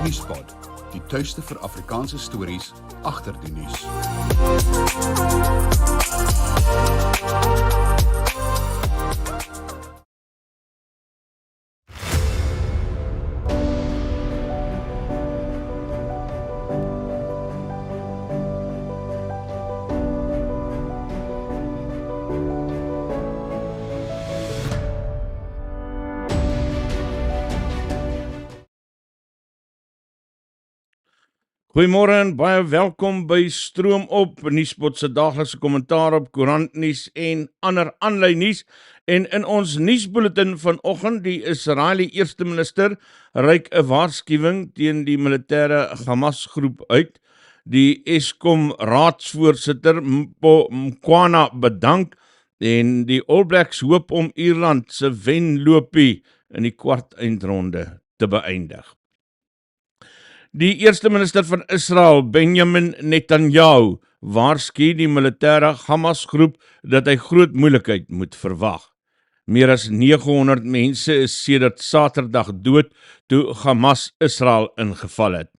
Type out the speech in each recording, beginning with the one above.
Nuuspod, die tuiste vir Afrikaanse stories agter die nuus. Goeiemôre en baie welkom by Stroom op, Nuuspod se daaglikse kommentaar op koerantnuus en ander aanlyn nuus. En in ons nuusbulletin vanoggend, die Israeliese eerste minister reik 'n waarskuwing teen die militêre Hamas groep uit. Die Eskom raadsvoorsitter Makwana bedank en die All Blacks hoop om Ierland se wenloopie in die kwart eindronde te beëindig. Die eerste minister van Israel, Benjamin Netanyahu, waarsku die militêre Hamas-groep dat hy groot moeilikheid moet verwag. Meer as 900 mense is sedert Saterdag dood toe Hamas Israel ingeval het.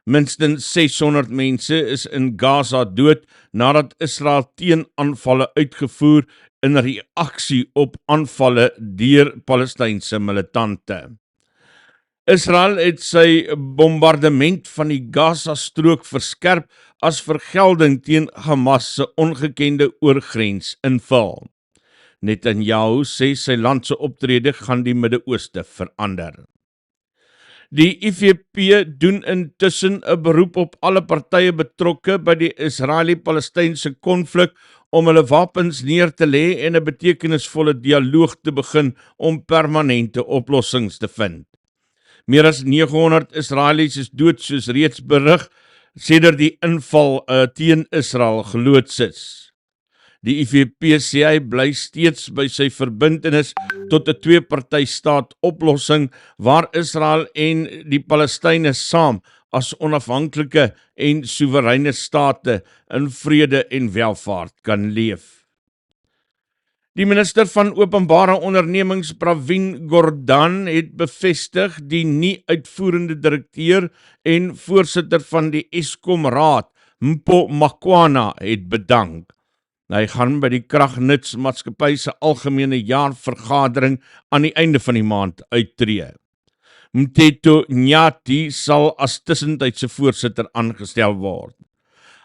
Minstens 600 mense is in Gaza dood nadat Israel teenaanvalle uitgevoer in reaksie op aanvalle deur Palestynse militante. Israel het sy bombardement van die Gaza-strook verskerp as vergelding teen Hamas se ongekende oorgrensinval. Netanyahu sê sy land se optrede gaan die Midde-Ooste verander. Die IFP doen intussen 'n beroep op alle partye betrokke by die Israeli-Palestynse konflik om hulle wapens neer te lê en 'n betekenisvolle dialoog te begin om permanente oplossings te vind. Meer as 900 Israelies is dood soos reeds berig, sedert die inval teen Israel geloods is. Die IFP sê hy bly steeds by sy verbintenis tot 'n twee-party-staat oplossing waar Israel en die Palestynë saam as onafhanklike en soewereine state in vrede en welvaart kan leef. Die minister van Openbare Ondernemings, Pravin Gordhan, het bevestig die nie-uitvoerende direkteur en voorsitter van die Eskom Raad, Makwana, het bedank. Hy gaan by die Kragnutsmaatskappy se algemene jaarvergadering aan die einde van die maand uittreë. Mteto Nyati sal as tussentydse voorsitter aangestel word.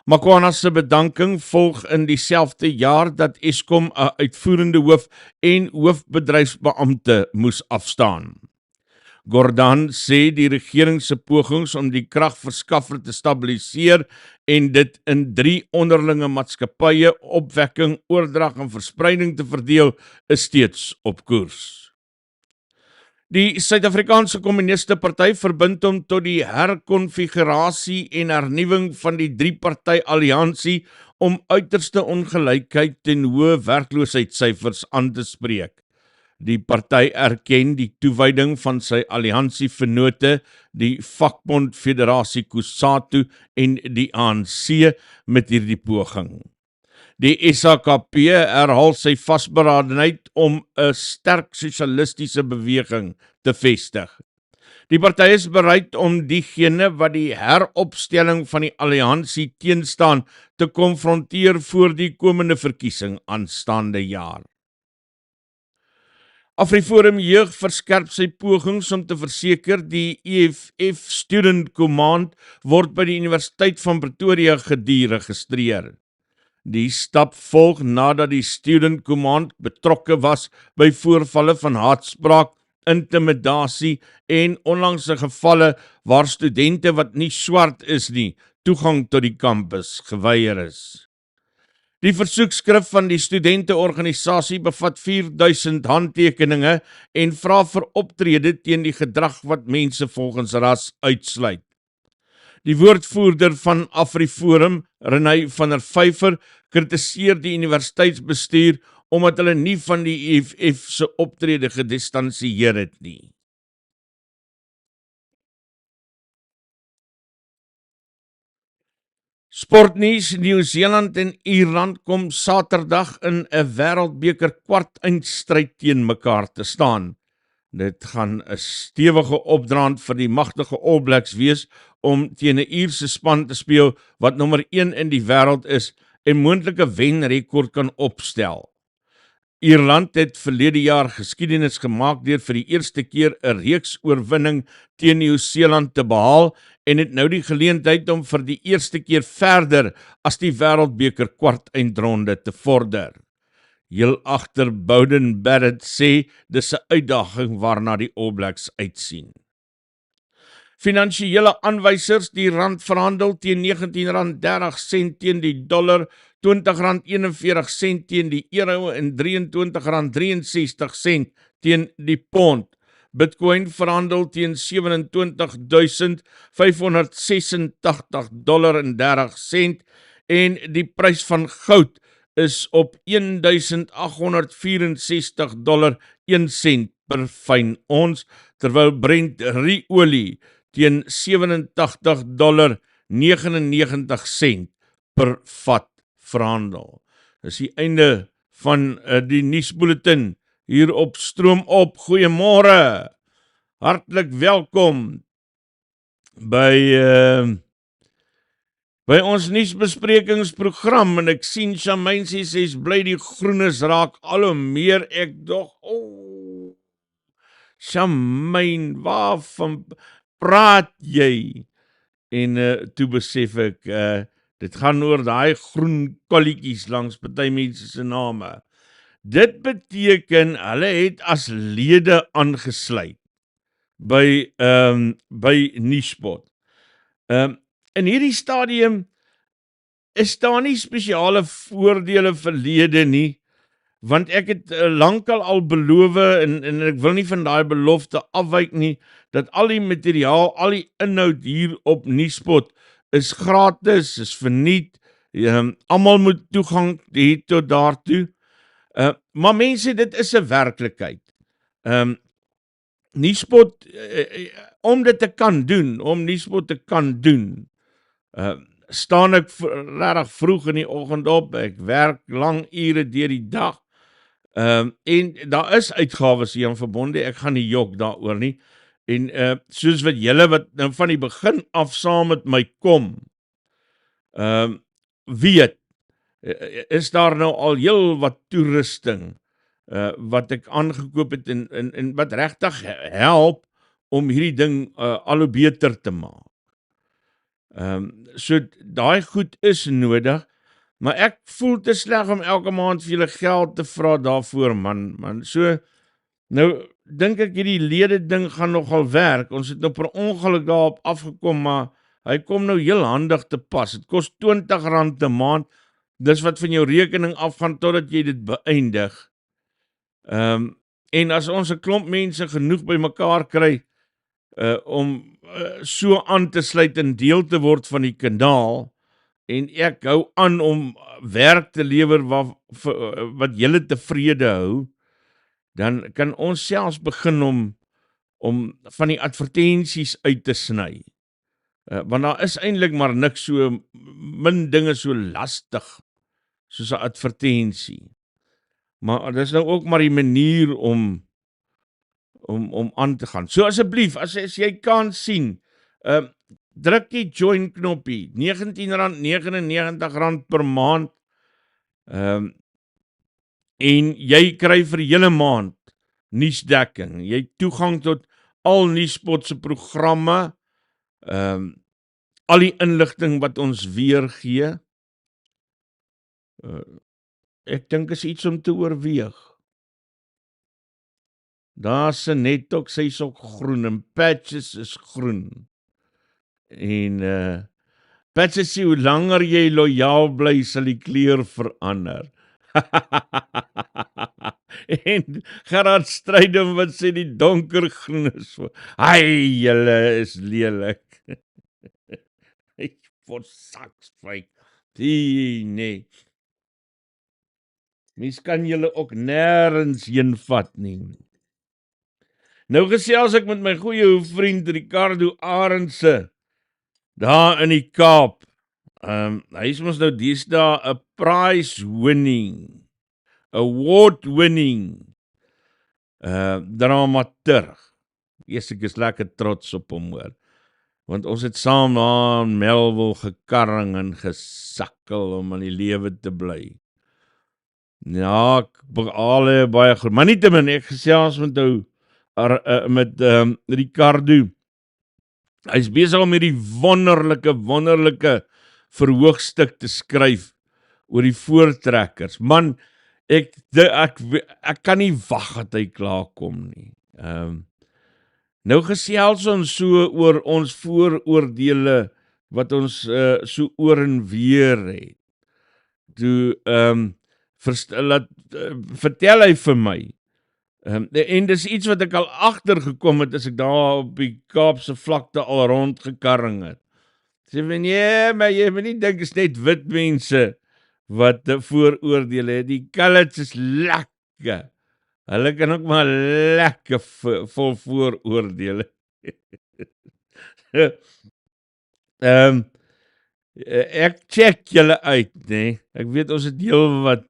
Makwana se bedanking volg in dieselfde jaar dat Eskom 'n uitvoerende hoof en hoofbedryfsbeampte moes afstaan. Gordhan sê die regering se pogings om die kragverskaffer te stabiliseer en dit in 3 onderlinge maatskappye, opwekking, oordrag en verspreiding te verdeel, is steeds op koers. Die Suid-Afrikaanse Kommuniste Party verbind hom tot die herkonfigurasie en hernuwing van die 3-party-alliansie om uiterste ongelykheid en hoë werkloosheidssyfers aan te spreek. Die party erken die toewyding van sy alliansievennote, die vakbond Federasie Kusatu en die ANC met hierdie poging. Die SAKP herhaal sy vasberadenheid om 'n sterk sosialistiese beweging te vestig. Die party is bereid om diegene wat die heropstelling van die alliansie teenstaan te konfronteer voor die komende verkiesing aanstaande jaar. AfriForum Jeug verskerp sy pogings om te verseker die EFF Student Command word by die Universiteit van Pretoria gediregistreer. Die stap volg nadat die Student Command betrokke was by voorvalle van haatspraak, intimidasie en onlangse gevalle waar studente wat nie swart is nie, toegang tot die kampus geweier is. Die versoekskrif van die studenteorganisasie bevat 4000 handtekeninge en vra vir optrede teen die gedrag wat mense volgens ras uitsluit. Die woordvoerder van AfriForum, Renay van der Vyver, kritiseer die universiteitsbestuur omdat hulle nie van die EFF se optrede gedistansieer het nie. Sportnuus: Nieu-Seeland en Ierland kom Saterdag in 'n wêreldbeker kwartfinale teen mekaar te staan. Dit gaan 'n stewige opdraand vir die magtige All Blacks wees om teen 'n Ierse span te speel wat nommer 1 in die wêreld is en moontlike wenrekord kan opstel. Ierland het verlede jaar geskiedenis gemaak deur vir die eerste keer 'n reeks oorwinning teen Nieu-Seeland te behaal en het nou die geleentheid om vir die eerste keer verder as die Wêreldbeker kwartfinale te vorder. Heel agter Bowden Barrett sê dis 'n uitdaging waarna die All Blacks uitsien. Finansiële aanwysers, die rand verhandel teen R19.30 teen die dollar, R20.41 teen die euro en R23.63 teen die pond. Bitcoin verhandel teen $27.586 en die prys van goud is op $1.864 per fyn ons, terwyl Brent olie teen $87.99 per vat verhandel. Dis die einde van die nuusbulletin hier op Stroom op. Goeiemôre. Hartlik welkom by ons nuusbesprekingsprogram en ek sien Shamaine sê sy's bly die groenes raak al hoe meer. Ek dog, Shamaine, waarvan praat jy? En toe besef ek, dit gaan oor daai groen kolletjies langs party mense se name. Dit beteken hulle het as lede aangesluit by Nuuspod. In hierdie stadium is daar nie spesiale voordele vir lede nie, want ek het lankal al beloof en ek wil nie van daai belofte afwyk nie, dat al die materiaal, al die inhoud hier op Nuuspod is gratis, is verniet, almal moet toegang hê tot daartoe. Maar mense, dit is 'n werklikheid. Nuuspod, om dit te kan doen, staan ek regtig vroeg in die oggend op, ek werk lang ure deur die dag, en daar is uitgawes hieraan verbonde, ek gaan nie jok daaroor nie, en soos wat julle wat nou van die begin af saam met my kom, weet, is daar nou al heel wat toerusting, wat ek aangekoop het en wat regtig help om hierdie ding al hoe beter te maak. So daai goed is nodig, maar ek voel te sleg om elke maand vir julle geld te vra daarvoor, man. So, nou dink ek hierdie lede ding gaan nogal werk. Ons het nou per ongeluk daarop afgekom, maar hy kom nou heel handig te pas. Het kos R20 'n maand, dis wat van jou rekening afgaan totdat jy dit beëindig. En as ons 'n klomp mense genoeg by mekaar kry, om so aan te sluit en deel te word van die kanaal, en ek hou aan om werk te lewer wat julle tevrede hou, dan kan ons selfs begin om van die advertensies uit te sny. Want daar is eintlik maar niks so, min dinge so lastig, soos 'n advertensie. Maar dit is nou ook maar die manier om aan te gaan. So asseblief, as jy kan sien, druk die join knoppie, R19.99 per maand, en jy kry vir hele maand nuusdekking. Jy het toegang tot al Nuuspod se programme, al die inligting wat ons weergee. Ek dink is iets om te oorweeg. Daar's 'n net ook, sy's ook groen, en Patches is groen. En Patches sê, hoe langer jy loyaal bly, sal die kleur verander. En Gerard Strydom wat sê die donkergroen is so, hy, julle is lelik. Ek word saksvyk. Nee. Mens kan julle ook nêrens heen vat nie. Nou gesels ek met my goeie vriend Ricardo Arendse, daar in die Kaap. Hy is mos nou deesdae 'n prize winning, award winning Dramaturg. Ek is lekker trots op hom hoor. Want ons het saam na Melville gekarring en gesakkel om aan die lewe te bly. Ja, baie goed. Maar nietemin, ek gesels met Ricardo. Hy is besig om hierdie wonderlike verhoogstuk te skryf oor die voortrekkers. Man, ek kan nie wag dat hy klaarkom nie. Nou gesels ons so oor ons vooroordele wat ons so oor en weer het. Toe vertel hy vir my. En dis iets wat ek al agtergekom het as ek daar op die Kaapse vlakte al rondgekarring het. Sê van nee, maar jy moet nie dink is net wit mense wat vooroordele het. Die colours is lekker. Hulle kan ook maar lekker vol vooroordele. Ek check julle uit, nee. Ek weet ons het heel wat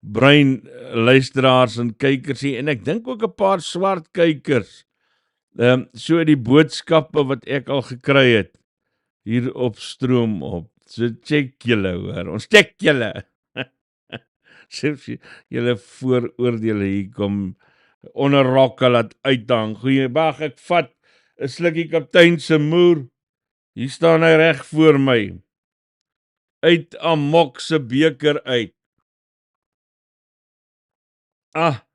bruin luisteraars en kykers hier, en ek dink ook 'n paar swart kykers. So die boodskappe wat ek al gekry het hier op stroom op. So check julle hoor. Ons check julle. Julle vooroordele hier kom onder rokke laat uithang. Goeiemiddag, ek vat 'n slukkie kaptein se moer. Hier staan hy reg voor my. Uit Amok se beker uit.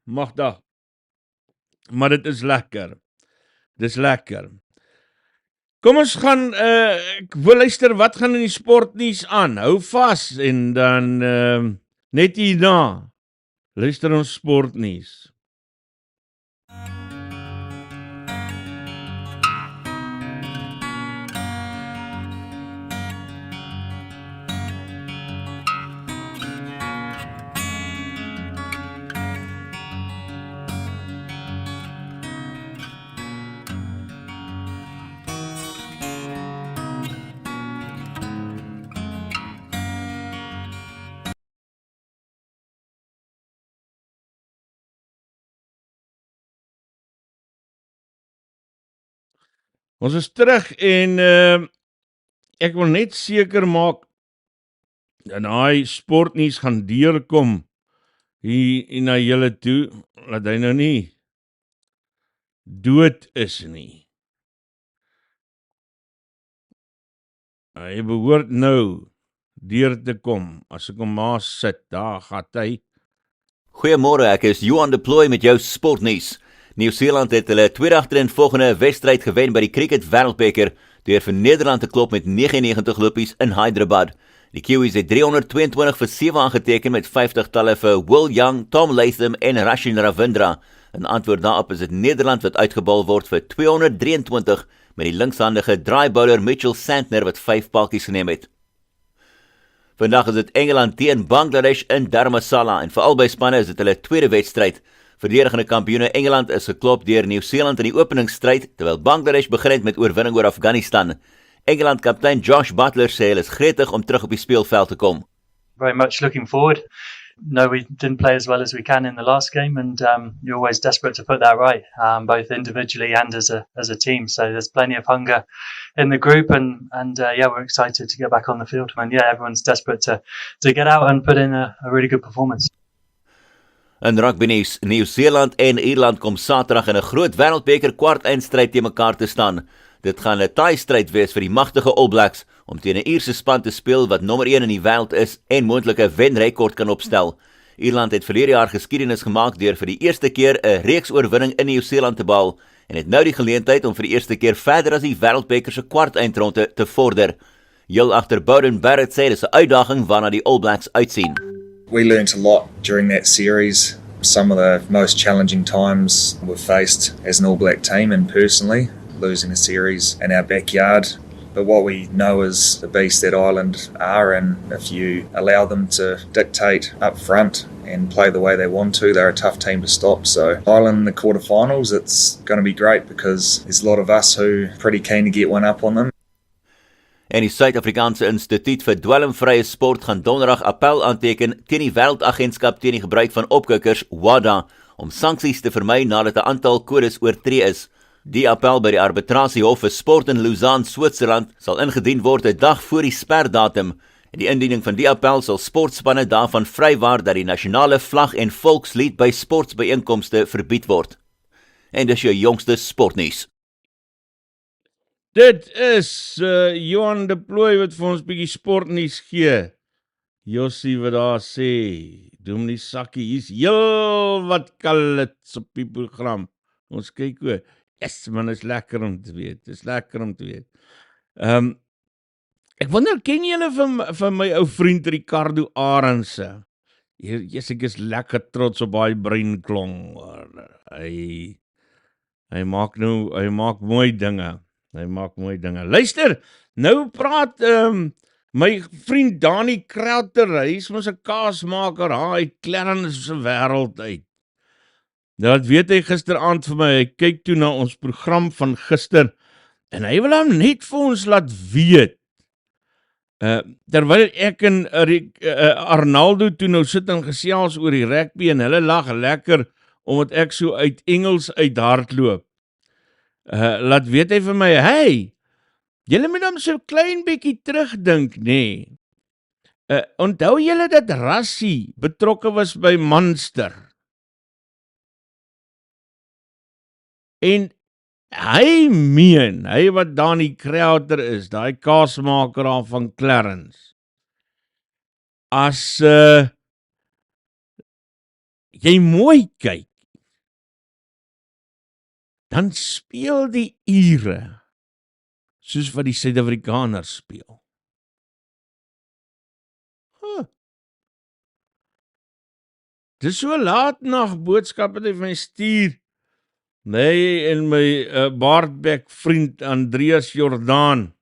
Magdag. Maar dit is lekker. Dis lekker. Kom ons gaan, ek wil luister, wat gaan in die sportnuus aan? Hou vas en dan net hierna luister ons sportnuus. Ons is terug en ek wil net seker maak dat daai sportnuus gaan deurkom hier na julle toe, dat hy nou nie dood is nie. Hy behoort nou deur te kom. As ek hom maar sit, daar gaan hy. Goeiemôre, ek is Johan Deploy met jou sportnuus. Nieu-Seeland het hulle tweede agtereenvolgende wedstryd gewen by die Cricket Wêreldbeker deur vir Nederland te klop met 99 lopies in Hyderabad. Die Kiwis het 322 vir 7 aangeteken met 50 talle vir Will Young, Tom Latham en Rashin Ravindra. In antwoord daarop is dit Nederland wat uitgebal word vir 223 met die linkshandige draaibouler Mitchell Santner wat 5 paltjies geneem het. Vandag is dit Engeland teen Bangladesh in Dharmasala en vir albei spanne is dit hulle tweede wedstryd. Verdedigende kampioene Engeland is geklop deur Nieu-Seeland in die openingsstryd, terwyl Bangladesh begin het met oorwinning oor Afghanistan. Engeland kaptein Josh Butler sê hulle is gretig om terug op die speelveld te kom. Very much looking forward. No, we didn't play as well as we can in the last game, and you're always desperate to put that right, both individually and as a team. So there's plenty of hunger in the group, and yeah, we're excited to get back on the field. And yeah, everyone's desperate to get out and put in a really good performance. In rugby nuus, Nieu-Seeland en Ierland kom Saterdag in 'n groot wêreldbeker kwartfinale te mekaar te staan. Dit gaan 'n taai stryd wees vir die magtige All Blacks om teen 'n Ierse span te speel wat nommer 1 in die wêreld is en moontlik 'n wenrekord kan opstel. Ierland het verlede jaar geskiedenis gemaak deur vir die eerste keer 'n reeks oorwinning in Nieu-Seeland te behaal en het nou die geleentheid om vir die eerste keer verder as die wêreldbeker se kwartfinale te vorder. Heel agter Bowden Barrett sê dis 'n uitdaging waarna die All Blacks uitsien. We learnt a lot during that series. Some of the most challenging times we've faced as an All Black team and personally, losing a series in our backyard. But what we know is the beast that Ireland are, and if you allow them to dictate up front and play the way they want to, they're a tough team to stop. So Ireland in the quarterfinals, it's going to be great because there's a lot of us who are pretty keen to get one up on them. En die Suid-Afrikaanse Instituut vir Dwelmvrye Sport gaan donderdag appel aanteken teen die Wêreldagentskap teen die gebruik van opkikkers, WADA, om sanksies te vermy nadat 'n aantal kodes oortree is. Die appel by die arbitrasiehof vir sport in Lausanne, Switserland, sal ingedien word 'n dag voor die sperdatum. En die indiening van die appel sal sportspanne daarvan vrywaar dat die nasionale vlag en volkslied by sportbyeenkomste verbied word. En dis jou jongste sportnuus. Dit is Johan de Plooy wat vir ons bietjie sportnuus gee. Jossie wat daar sê, Dominee Sakkie, hier's heel wat kalits op die program. Ons kyk hoe, yes man, is lekker om te weet, Ek wonder, ken julle van my ou vriend Ricardo Arendse? Yes, ek is lekker trots op hy breinklong. Hy maak mooi dinge. Luister, nou praat my vriend Dani Krauter, hy is mos 'n kaasmaker, uit Clarence se wêreld uit. Nou, dat weet hy gisteraand vir my, hy kyk toe na ons program van gister, en hy wil hom net vir ons laat weet, terwyl ek en Arnaldo toe nou sit en gesels oor die rugby, en hulle lag lekker, omdat ek so uit Engels uit hardloop. Laat weet hy vir my, hey, julle moet hom so klein bietjie terugdink, nee. Onthou julle dat Rassie betrokke was by Munster? En hy wat Dani Krauter is, daai kaasmaker daar van Clarence, as jy mooi kyk, dan speel die ure soos wat die Suid-Afrikaners speel. Dis so laatnag boodskap wat hy vir my stuur, nee, en my Baardbek vriend Andreas Jordaan,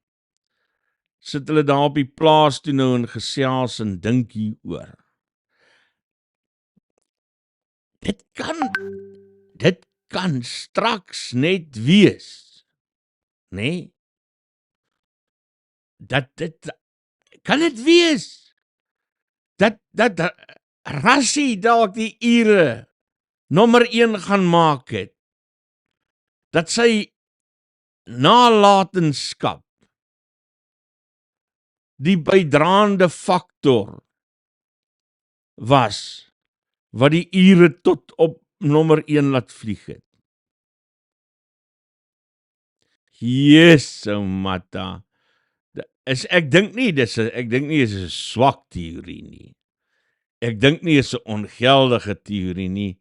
sit hulle daar op die plaas toe nou en gesels en dink hier oor. Dit kan straks net wees, nee, kan dit wees, dat Rassie dalk die ure nommer 1 gaan maak het, dat sy nalatenskap die bydraende faktor was, wat die ure tot op nommer 1 laat vlieg het. Yes, Mata. Ek dink nie dis 'n swak teorie nie. Ek dink nie is 'n ongeldige teorie nie.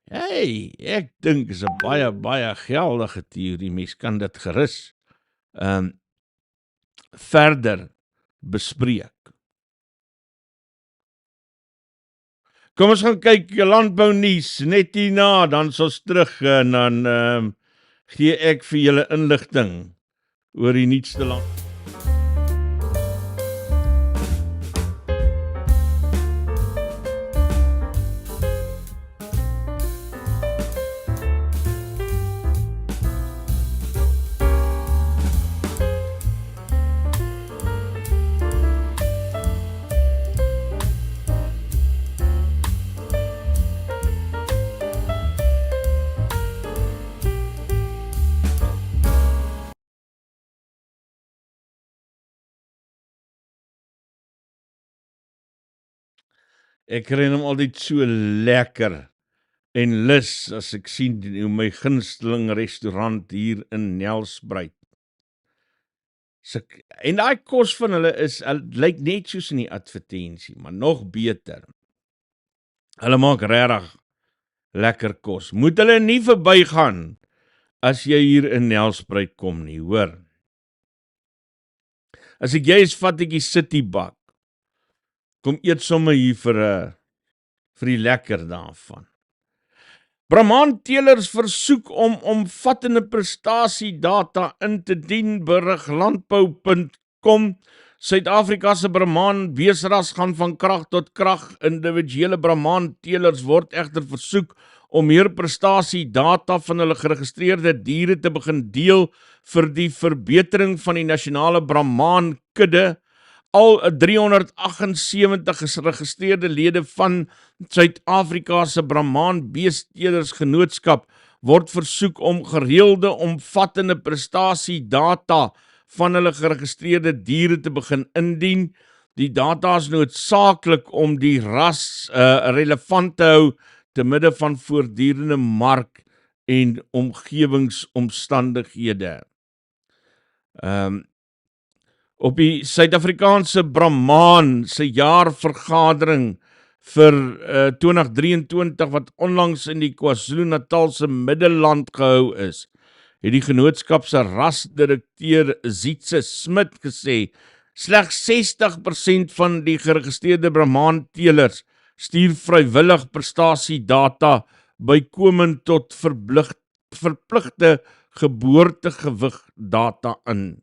Hey, ek dink is 'n baie, baie geldige teorie. Mens kan dit gerus verder bespreek. Kom ons gaan kyk landbou nuus net hierna, dan is ons terug en dan gee ek vir julle inligting oor die nuutste land. Ek kry hom altyd so lekker en lus as ek sien my gunsteling restaurant hier in Nelspruit. En daai kos van hulle lyk net soos in die advertensie, maar nog beter. Hulle maak regtig lekker kos. Moet hulle nie verbygaan as jy hier in Nelspruit kom nie, hoor. As ek jy is, vat ek die Citybak. Kom eet sommer hier vir die lekker daarvan. Brahman-teelers versoek om omvattende prestasiedata in te dien, berig landbou.com. Suid-Afrika se Brahman beesras gaan van krag tot krag. Individuele Brahman-teelers word egter versoek om meer prestasiedata van hulle geregistreerde diere te begin deel vir die verbetering van die nasionale Brahman-kudde, Al 378 geregistreerde lede van Suid-Afrika se Brahman Beesteeders Genootskap word versoek om gereelde omvattende prestasiedata van hulle geregistreerde diere te begin indien. Die data is noodsaaklik om die ras relevant te hou te midde van voortdurende mark en omgewingsomstandighede. Op die Suid-Afrikaanse Brahman se jaarvergadering vir 2023 wat onlangs in die KwaZulu-Natalse Middelland gehou is, het die genootskap se rasdirekteur Zietse Smit gesê, slegs 60% van die geregistreerde Brahman-teelers stuur vrywillig prestasiedata bykomend tot verpligte geboortegewig data in.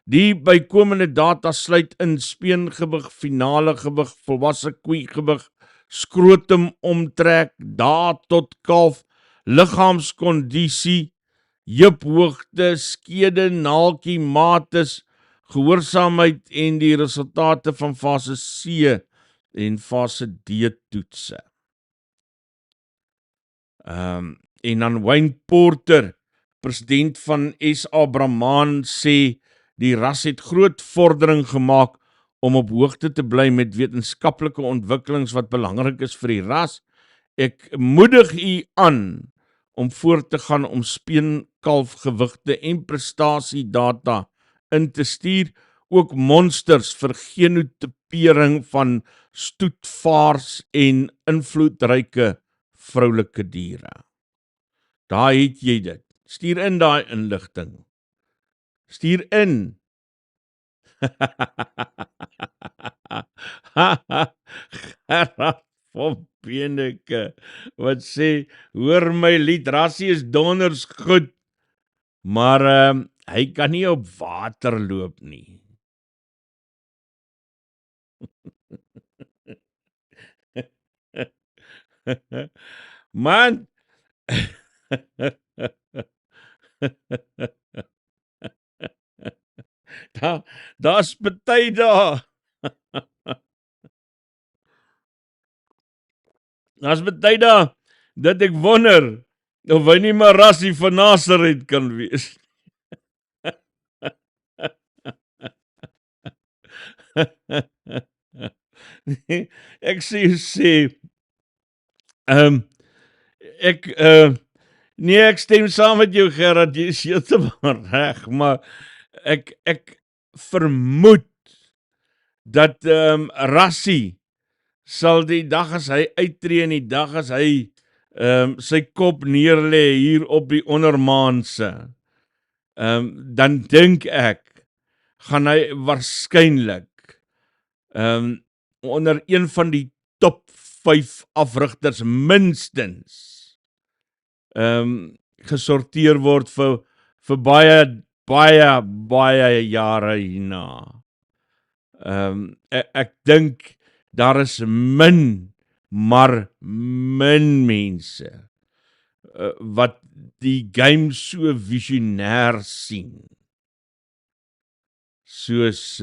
Die bykomende data sluit in speengewig, finale gewig, volwasse koeigewig, skrotum omtrek, dae tot kalf, liggaamskondisie, heuphoogte, skede, naaltjie, mates, gehoorsaamheid en die resultate van fase C en fase D toetse. En dan Wayne Porter, president van SA Brahman, sê die ras het groot vordering gemaak om op hoogte te bly met wetenskaplike ontwikkelings wat belangrik is vir die ras. Ek moedig u aan om voort te gaan om speenkalfgewigte en prestasiedata in te stuur, ook monsters vir genotipering van stoetvaars en invloedryke vroulike diere. Daar het jy dit. Stuur in daai inligting. Stuur in. Gerard van Beneke, wat sê, hoor my lied, rassie is donders goed, maar hy kan nie op water loop nie. Man, daar's party daar. Daar's party daar dat ek wonder of hy nie maar rassie van Nasaret kan wees. Ek sê ek stem saam met jou, Gerard, jy is heeltemal reg, maar ek vermoed dat rassie sal die dag as hy uittreë en die dag as hy sy kop neerlê hier op die ondermaanse, dan dink ek, gaan hy waarskynlik onder een van die top 5 afrigters minstens gesorteer word vir baie jare hierna. Ek dink daar is maar min mense wat die game so visionêr sien. Soos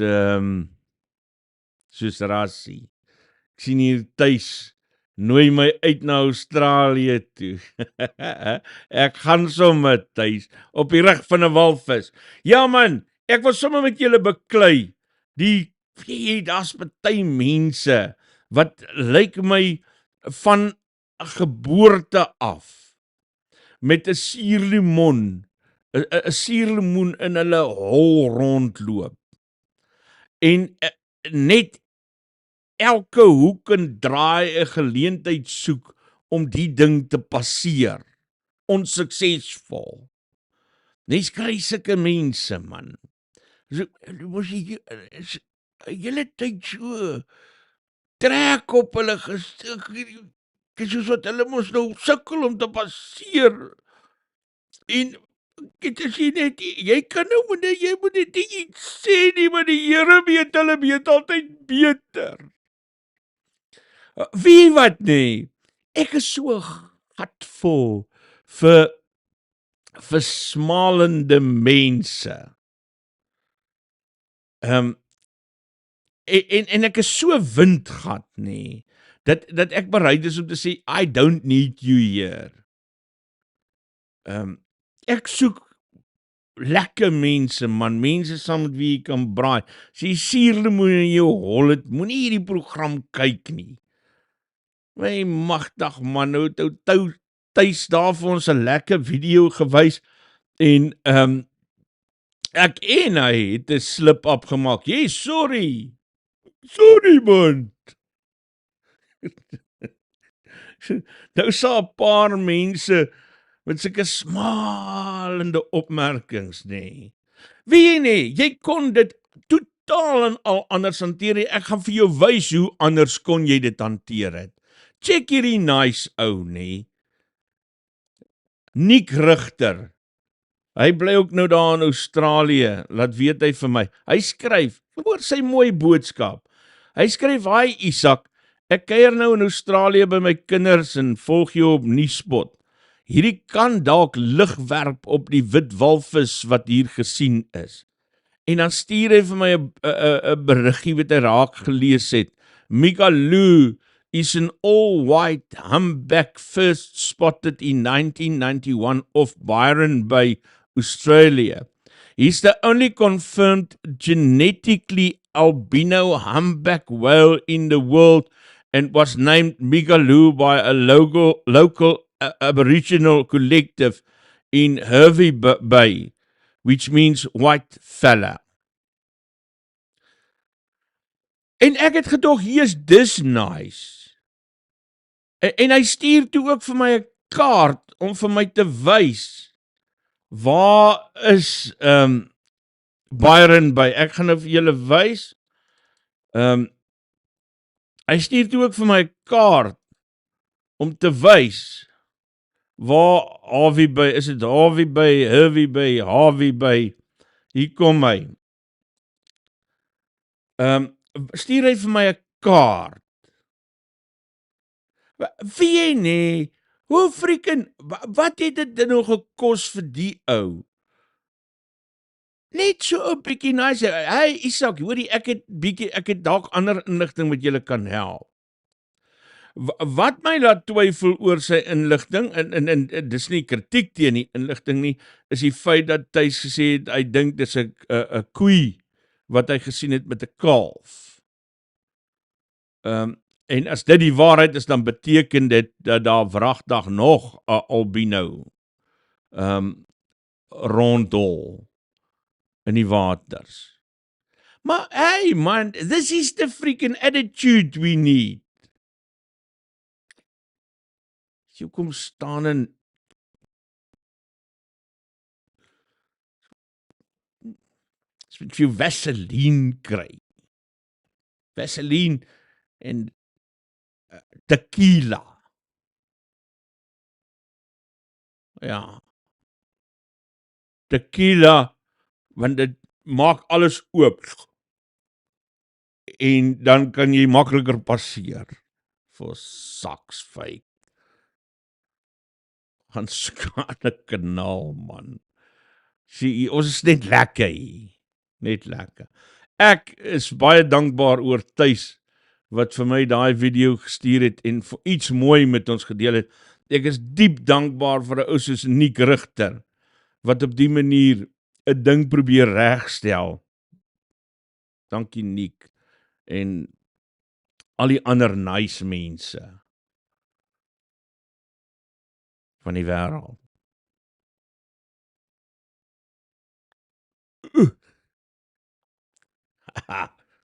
rassie. Ek sien hier tuis, nooi my uit na Australië toe. Ek gaan sommer tuis, op die rug van 'n walvis. Ja man, ek wil sommer met julle beklei. Daar's party mense wat lyk my van geboorte af met 'n suurlemoen in hulle hol rondloop. En net elke hoek en draai 'n geleentheid soek om die ding te passeer. Onsuksesvol. Mens kry sulke mense, man. Mos jy hele tyd so trek op hulle gesig. Soos wat hulle mos nou sukkel om te passeer. En dit is net, jy kan nou jy moet net iets sê nie, maar die Here weet, hulle weet altyd beter. Wie wat nie, ek is so gatvol vir smalende mense. en ek is so windgat, nee, dat ek bereid is om te sê, I don't need you here. Ek soek lekker mense, man, mense saam met wie jy kan braai. As jy suurlemoen in jou hol het, moenie hierdie program kyk nie. My magtig man, nou Thys daar vir ons 'n lekker video gewys, en ek en hy het 'n slip-up gemaak. Hey, sorry man. Nou sal 'n paar mense met sulke smalende opmerkings, nee. Wie nie, jy kon dit totaal en al anders hanteer. Ek gaan vir jou wys hoe anders kon jy dit hanteer het. Check hierdie nice ou, nee. Nick Richter. Hy bly ook nou daar in Australië, laat weet hy vir my. Hy skryf, hoor sy mooi boodskap. Hy skryf, hi Isak, ek kuier nou in Australië by my kinders en volg jou op Nuuspod. Hierdie kan dalk lig werp op die wit walvis wat hier gesien is. En dan stuur hy vir my 'n beriggie wat hy raak gelees het. Migaloo is an all-white humpback first spotted in 1991 off Byron Bay, Australia. He's the only confirmed genetically albino humpback whale in the world and was named Migaloo by a local Aboriginal collective in Hervey Bay, which means white fella. En ek het gedog, hier's dis nice. En hy stuur toe ook vir my 'n kaart om vir my te wys waar is Byron Bay. Ek gaan nou vir julle wys. Hy stuur toe ook vir my 'n kaart om te wys waar Hervey Bay, is dit Hervey Bay, Hervey Bay, hier kom hy. Stuur hy vir my 'n kaart. Wie nie, hoe freaking, wat het dit nou gekos vir die ou? Net so 'n bietjie nice. Hey Isak, hoorie, ek het dalk ander inligting wat julle kan help. Wat my laat twyfel oor sy inligting, en dis nie kritiek teen die inligting nie, is die feit dat Thys gesê het, hy dink dis 'n koei wat hy gesien het met 'n kalf. En as dit die waarheid is, dan beteken dit dat daar wragtig nog 'n albino rondhol in die waters. Maar hey man, this is the freaking attitude we need. Jy kom staan en met jou Vaseline kry. Vaseline en tequila. Ja. Tequila, want dit maak alles oop. En dan kan jy makliker passeer. For sucks fake. Gaan skade kanaal, man. Sien, ons is net lekker hier. Net lekker. Ek is baie dankbaar oor Thys, wat vir my daai video gestuur het, en vir iets mooi met ons gedeel het. Ek is diep dankbaar vir 'n ou soos Nick Richter, wat op die manier 'n ding probeer regstel. Dankie Nick, en al die ander nice mense van die wêreld.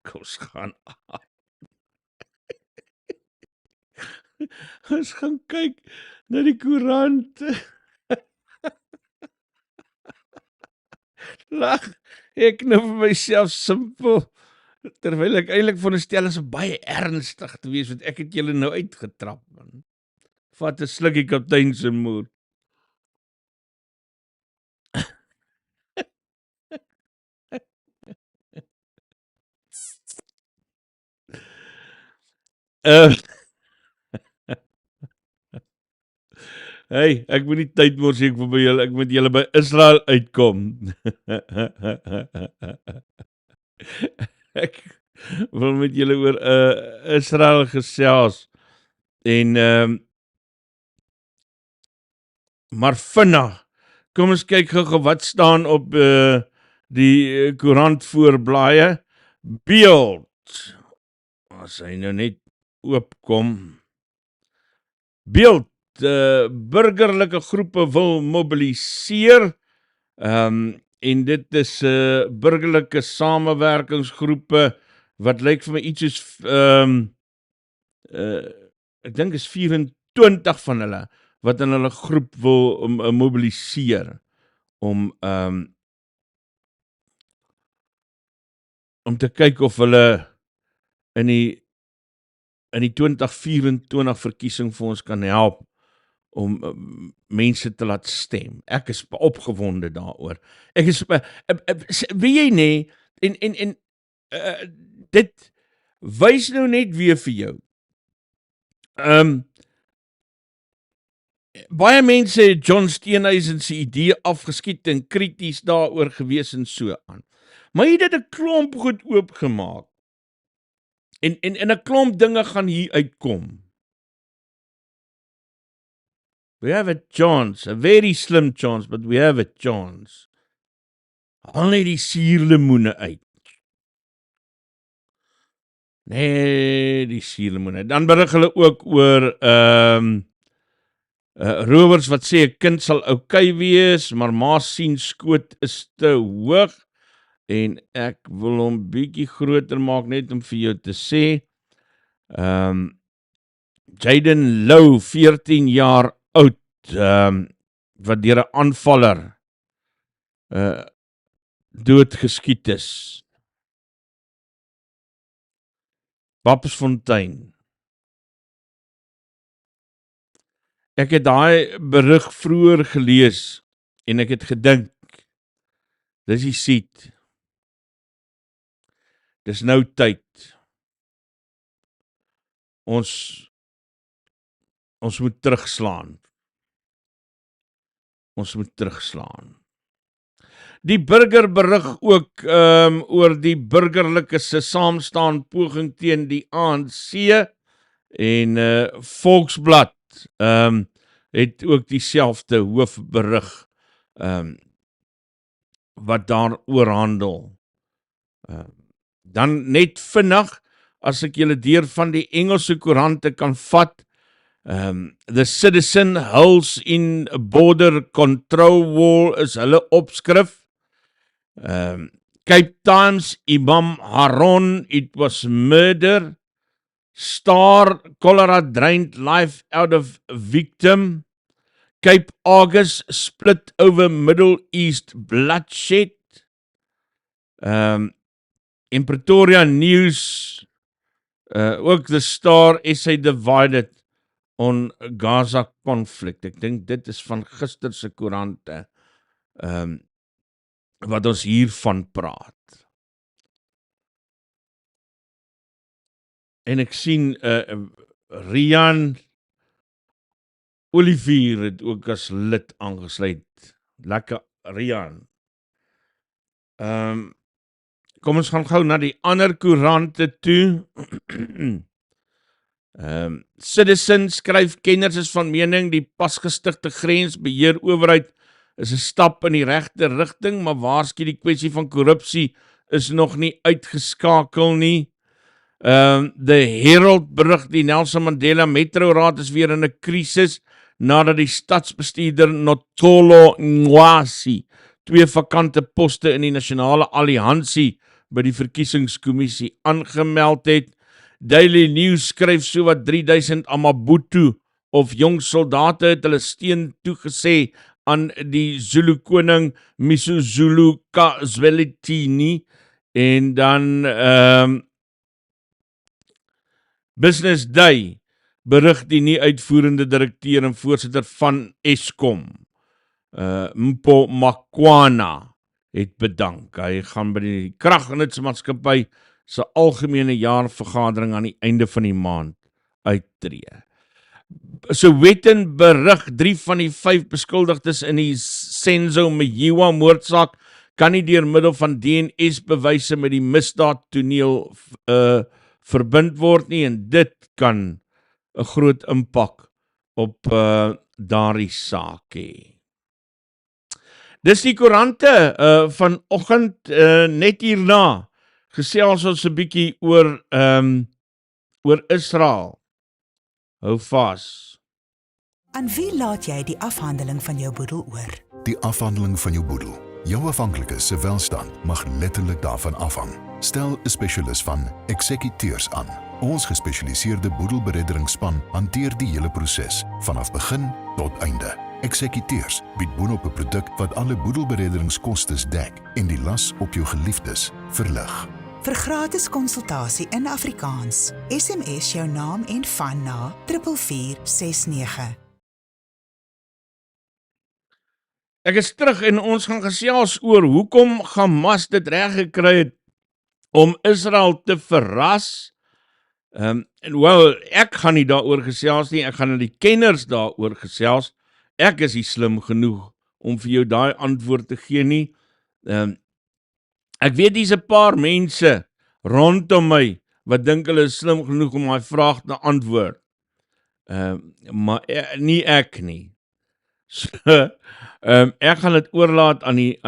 Kom ons gaan aan. Ons gaan kyk na die koerant. Lag, ek nou vir myself simpel, terwyl ek eintlik veronderstel is baie ernstig te wees, want ek het julle nou uitgetrap, man. Vat 'n slukkie kaptein se moed. Hey, ek moet nie tyd mors ek vir julle, ek moet julle by Israel uitkom. wil met julle oor Israel gesels. En maar vinnig, kom ons kyk gou wat staan op die koerant voorblaaie. Beeld, as hy nou net oopkom. Beeld, burgerlike groepe wil mobiliseer, en dit is burgerlike samewerkingsgroepe, wat lyk vir my iets soos, ek dink is 24 van hulle, wat in hulle groep wil mobiliseer, om te kyk of hulle in die 2024 verkiesing vir ons kan help, om mense te laat stem. Ek is opgewonde daaroor. Ek is, weet jy nie, en dit wys nou net weer vir jou. Baie mense het John Steenhuisen se idee afgeskiet en krities daaroor gewees en so aan. Maar hy het dit 'n klomp goed oopgemaak. En 'n klomp dinge gaan hier uitkom. We have a chance, a very slim chance, but we have a chance. Haal net die suurlemoene uit. Nee, die suurlemoene. Dan berig hulle ook oor rowers wat sê 'n kind sal oukei wees, maar ma sien skoot is te hoog. En ek wil hom bietjie groter maak net om vir jou te sê. Jaden Lou, 14 jaar oud, wat deur 'n aanvaller doodgeskiet is. Papsfontein. Ek het daai berig vroeër gelees en ek het gedink, dis die seat. Dis nou tyd. Ons moet terugslaan. Ons moet terugslaan. Die burger berig ook oor die burgerlike se saamstaan poging teen die ANC en Volksblad het ook dieselfde hoofberig wat daaroor handel. Dan net vinnig, as ek julle deur van die Engelse koerante kan vat, The Citizen Hulls in Border Control Wall is hulle opskrif. Cape Times, Imam Haron, it was murder. Star, cholera drained life out of victim. Cape August, split over Middle East bloodshed. In Pretoria News, ook the Star, essay divided on Gaza conflict. Ek dink dit is van gister se koerante, wat ons hiervan praat. En ek sien Rian Olivier het ook as lid aangesluit. Lekker Rian. Kom ons gaan gou na die ander koerante toe. Citizen skryf, kenners is van mening die pasgestigte grensbeheer owerheid is 'n stap in die regte rigting, maar waarsku die kwessie van korrupsie is nog nie uitgeskakel nie. The Herald berig die Nelson Mandela Metroraad is weer in 'n krisis nadat die stadsbestuurder Notolo Nwasi 2 vakante poste in die Nasionale Alliansie by die verkiesingskommissie aangemeld het. Daily News skryf so wat 3000 Amabutu of jong soldate het hulle steun toegesê aan die Zulu koning Misuzulu Kazwelithini. En dan Business Day berig die nie uitvoerende direkteur en voorsitter van Eskom, Mpo Makwana, het bedank. Hy gaan by die kragnutsmaatskappy se algemene jaarvergadering aan die einde van die maand uittree. Sowetan berig 3 van die 5 beskuldigdes in die Senzo Mejiwa moordsaak kan nie deur middel van DNS-bewyse met die misdaadtoneel verbind word nie, en dit kan 'n groot impak op daardie saak hê. Dis die koerante vanoggend, net hierna gesels ons 'n bietjie oor Israel. Hou vas. Aan wie laat jy die afhandeling van jou boedel oor? Die afhandeling van jou boedel. Jou afhanklikes se welstand mag letterlik daarvan afhang. Stel 'n spesialis van Eksekuteurs aan. Ons gespesialiseerde boedelberedderingsspan hanteer die hele proses, vanaf begin tot einde. Eksekuteurs bied boonop 'n produk wat alle boedelberedderingskostes dek en die las op jou geliefdes verlig. Vir gratis konsultasie in Afrikaans, SMS jou naam en van na 4469. Ek is terug en ons gaan gesels oor hoekom Hamas dit reg gekry het om Israel te verras. Ek gaan nie daaroor gesels nie, ek gaan aan die kenners daaroor gesels. Ek is nie slim genoeg om vir jou daai antwoord te gee nie. Ek weet dis 'n paar mense rondom my wat dink hulle is slim genoeg om my vraag te antwoord. Maar nie ek nie. So, ek gaan dit oorlaat aan die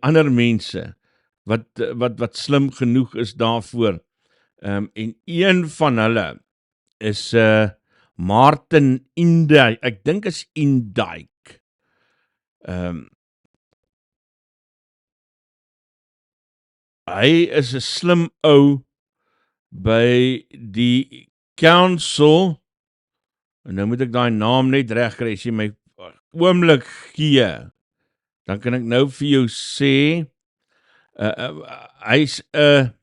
ander mense wat slim genoeg is daarvoor. En een van hulle is Martin Indijk. Ek dink is Indijk. Hy is 'n slim ou by die council. En nou moet ek daai naam net reg kry, as jy my oomblik gee. Dan kan ek nou vir jou sê, hy's 'n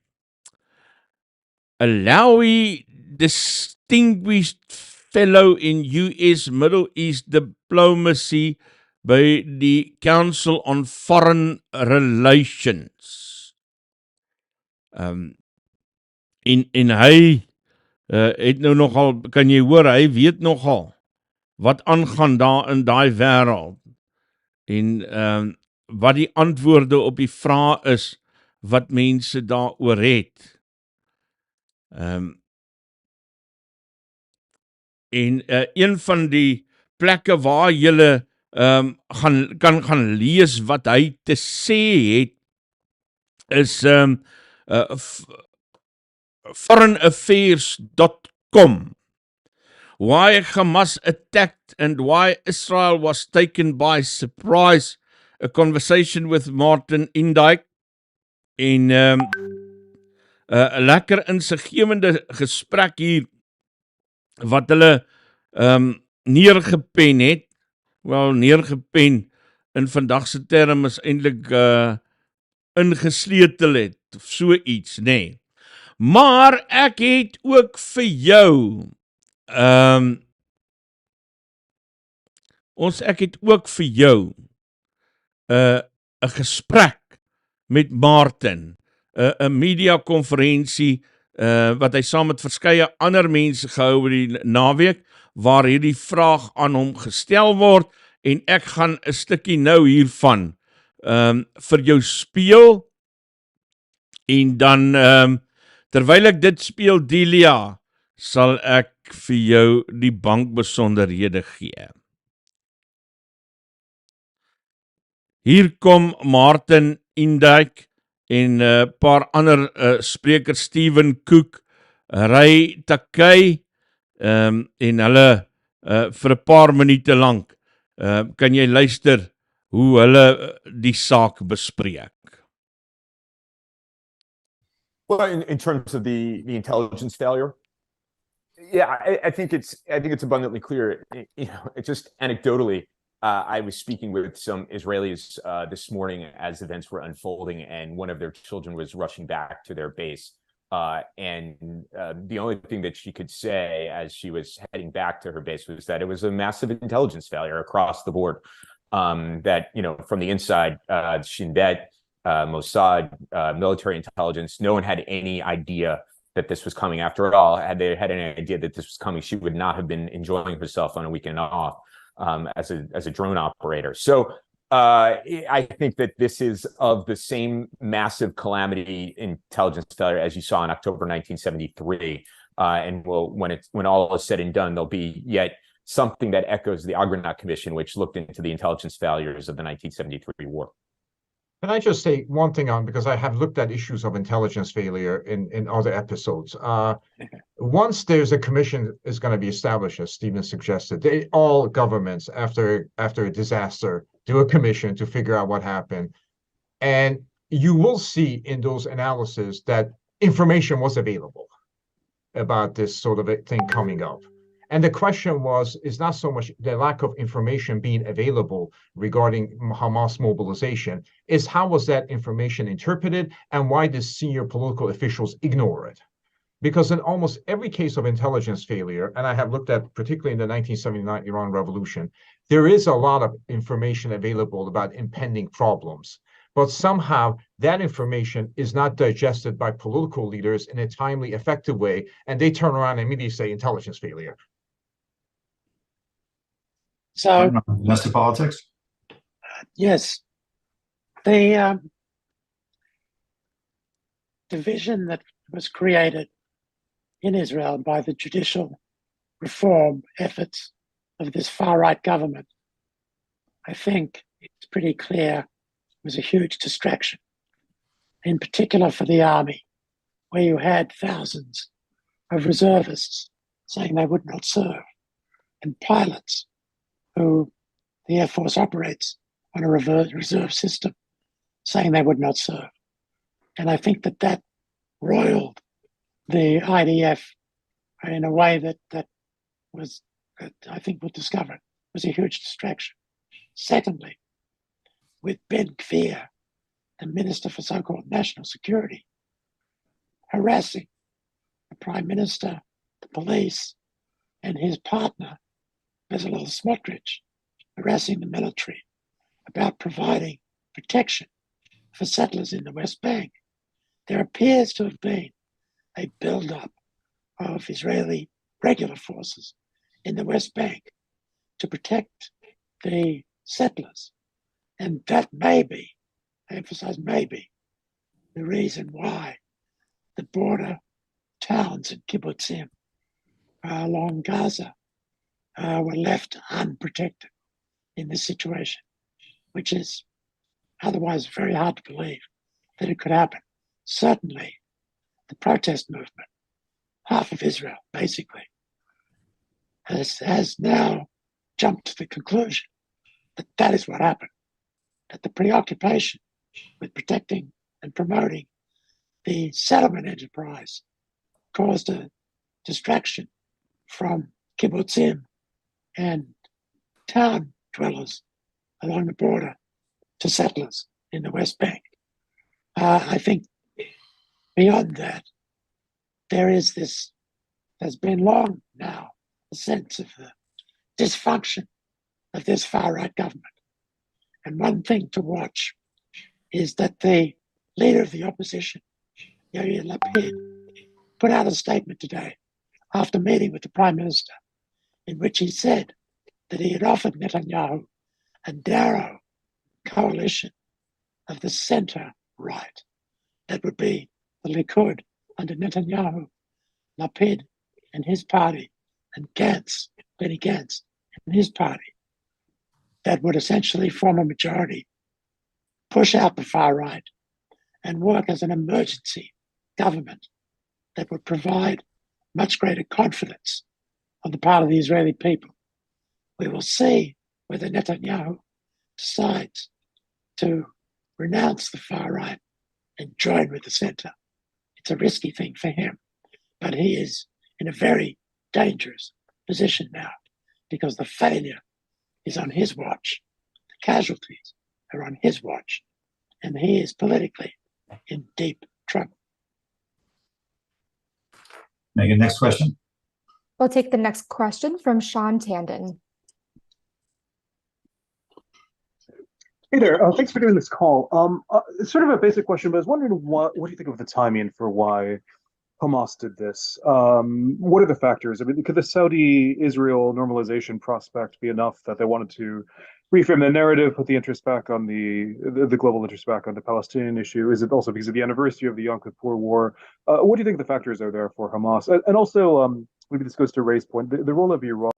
Alawi Distinguished Fellow in US Middle East Diplomacy by die Council on Foreign Relations. En hy het nou nogal, kan jy hoor, hy weet nogal wat aangaan daar in daai wêreld. En wat die antwoorde op die vrae is wat mense daaroor het. Een van die plekke waar julle kan gaan lees wat hy te sê het, is foreignaffairs.com. Why Hamas attacked and why Israel was taken by surprise. A conversation with Martin Indijk. En 'n lekker insiggewende gesprek hier wat hulle neergepen het. Wel, neergepen in vandag se term is eintlik ingesleutel het of so iets, nê. Maar ek het ook vir jou ek het ook vir jou 'n gesprek met Martin, 'n media konferensie wat hy saam met verskeie ander mense gehou oor die naweek, waar hierdie vraag aan hom gestel word, en ek gaan 'n stukkie nou hiervan vir jou speel, en dan terwyl ek dit speel, Delia, sal ek vir jou die bankbesonderhede gee. Hier kom Martin Indijk en 'n paar ander sprekers, Steven Cook, Ray Takei, en hulle vir 'n paar minute lank kan jy luister hoe hulle die saak bespreek. Well, in terms of the intelligence failure, yeah, I think it's abundantly clear. It's just anecdotally, I was speaking with some Israelis this morning as events were unfolding, and one of their children was rushing back to their base. And the only thing that she could say as she was heading back to her base was that it was a massive intelligence failure across the board. That, from the inside, Shin Bet, Mossad, military intelligence, no one had any idea that this was coming. After all, had they had any idea that this was coming, she would not have been enjoying herself on a weekend off as a drone operator. So I think that this is of the same massive calamity, intelligence failure, as you saw in October 1973. And when all is said and done, there'll be yet something that echoes the Agranat Commission, which looked into the intelligence failures of the 1973 war. Can I just say one thing because I have looked at issues of intelligence failure in other episodes. Once there's a commission is going to be established, as Stephen suggested, all governments after a disaster do a commission to figure out what happened. And you will see in those analyses that information was available about this sort of a thing coming up. And the question is not so much the lack of information being available regarding Hamas mobilization, is how was that information interpreted and why did senior political officials ignore it? Because in almost every case of intelligence failure, and I have looked at particularly in the 1979 Iran Revolution, there is a lot of information available about impending problems. But somehow that information is not digested by political leaders in a timely, effective way, and they turn around and immediately say intelligence failure. So, domestic politics? Yes. The division that was created in Israel by the judicial reform efforts of this far-right government, I think it's pretty clear, was a huge distraction, in particular for the army, where you had thousands of reservists saying they would not serve, and pilots who the Air Force operates on a reserve system saying they would not serve. And I think that roiled the IDF in a way that was, I think we'll discover, was a huge distraction. Secondly, with Ben Gvir, the Minister for so-called National Security, harassing the Prime Minister, the police, and his partner, Bezalel Smotrich, harassing the military about providing protection for settlers in the West Bank. There appears to have been a build-up of Israeli regular forces in the West Bank to protect the settlers. And that may be, I emphasize maybe, the reason why the border towns and kibbutzim along Gaza were left unprotected in this situation, which is otherwise very hard to believe that it could happen. Certainly, the protest movement, half of Israel basically, has now jumped to the conclusion that that is what happened, that the preoccupation with protecting and promoting the settlement enterprise caused a distraction from kibbutzim and town dwellers along the border to settlers in the West Bank. I think beyond that, there's been long now a sense of the dysfunction of this far-right government. And one thing to watch is that the leader of the opposition, Yair Lapid, put out a statement today after meeting with the Prime Minister in which he said that he had offered Netanyahu a narrow coalition of the center-right that would be the Likud under Netanyahu, Lapid and his party, and Benny Gantz and his party, that would essentially form a majority, push out the far right, and work as an emergency government that would provide much greater confidence on the part of the Israeli people. We will see whether Netanyahu decides to renounce the far right and join with the center. It's a risky thing for him, but he is in a very dangerous position now because the failure is on his watch. The casualties are on his watch, and he is politically in deep trouble. Megan, next question. We'll take the next question from Sean Tandon. Hey there, thanks for doing this call. It's sort of a basic question, but I was wondering what do you think of the timing for why Hamas did this? What are the factors? I mean, could the Saudi-Israel normalization prospect be enough that they wanted to reframe the narrative, put the interest back on the global interest back on the Palestinian issue? Is it also because of the anniversary of the Yom Kippur War? What do you think the factors are there for Hamas? And also, maybe this goes to Ray's point, the role of Iran.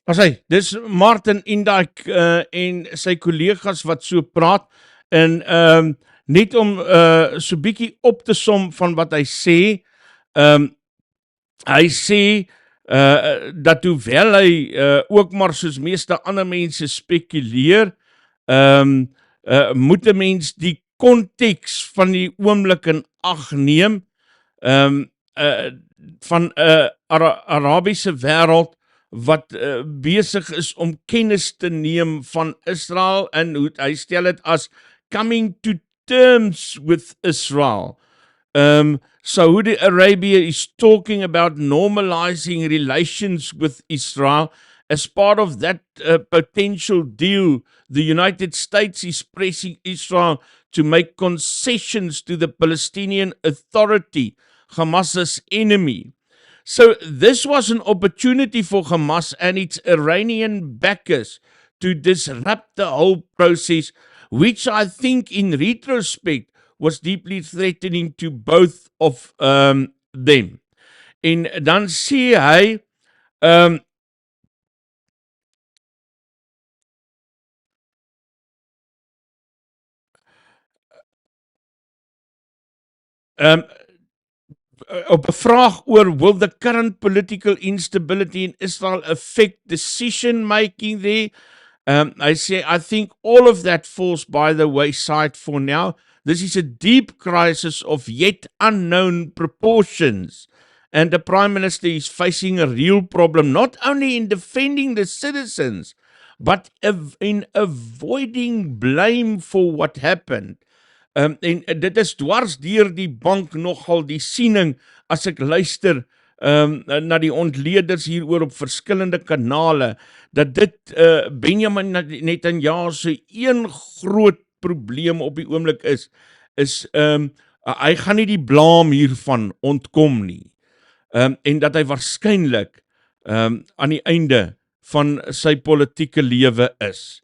As hy, dis Martin Indijk en sy kollegas wat so praat en net om so bietjie op te som van wat hy sê, hy sê dat hoewel hy ook maar soos meeste ander mense spekuleer, moet 'n mens die konteks van die oomblik in ag neem, van 'n Arabiese wêreld wat besig is om kennis te neem van Israel, en hoe hy stel dit as coming to terms with Israel. Saudi Arabia is talking about normalizing relations with Israel. As part of that potential deal, the United States is pressing Israel to make concessions to the Palestinian Authority, Hamas's enemy. So this was an opportunity for Hamas and its Iranian backers to disrupt the whole process, which I think in retrospect was deeply threatening to both of them. En dan sê hy, op 'n vraag oor will the current political instability in Israel affect decision making there, I say I think all of that falls by the wayside for now. This is a deep crisis of yet unknown proportions, and the Prime Minister is facing a real problem, not only in defending the citizens, but in avoiding blame for what happened. En dit is dwars deur die bank nogal die siening, as ek luister na die ontleeders hieroor op verskillende kanale, dat dit Benjamin Netanyahu se een groot probleem op die oomblik is hy gaan nie die blaam hiervan ontkom nie, en dat hy waarskynlik aan die einde van sy politieke lewe is.